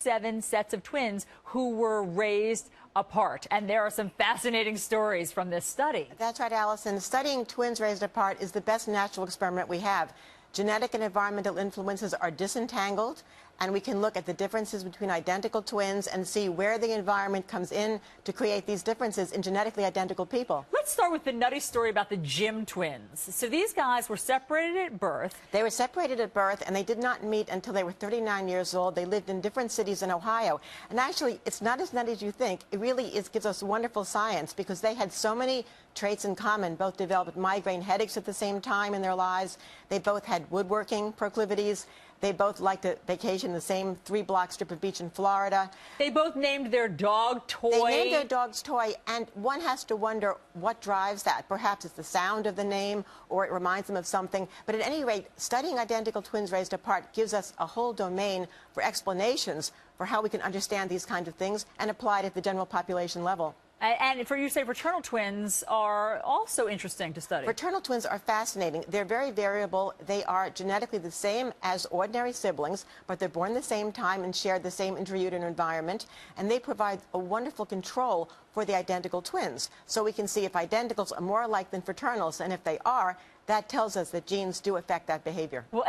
7 sets of twins who were raised apart. And there are some fascinating stories from this study. That's right, Allison. Studying twins raised apart is the best natural experiment we have. Genetic and environmental influences are disentangled, and we can look at the differences between identical twins and see where the environment comes in to create these differences in genetically identical people. Let's start with the nutty story about the Jim twins. So these guys were separated at birth. They were separated at birth, and they did not meet until they were 39 years old. They lived in different cities in Ohio. And actually, it's not as nutty as you think. It really gives us wonderful science because they had so many traits in common. Both developed migraine headaches at the same time in their lives. They both had woodworking proclivities. They both liked to vacation the same 3-block strip of beach in Florida. They both named their dog Toy. They named their dog's Toy, and one has to wonder what drives that. Perhaps it's the sound of the name, or it reminds them of something. But at any rate, studying identical twins raised apart gives us a whole domain for explanations for how we can understand these kinds of things and apply it at the general population level. And for you to say fraternal twins are also interesting to study. Fraternal twins are fascinating. They're very variable. They are genetically the same as ordinary siblings, but they're born the same time and share the same intrauterine environment. And they provide a wonderful control for the identical twins. So we can see if identicals are more alike than fraternals, and if they are, that tells us that genes do affect that behavior. Well,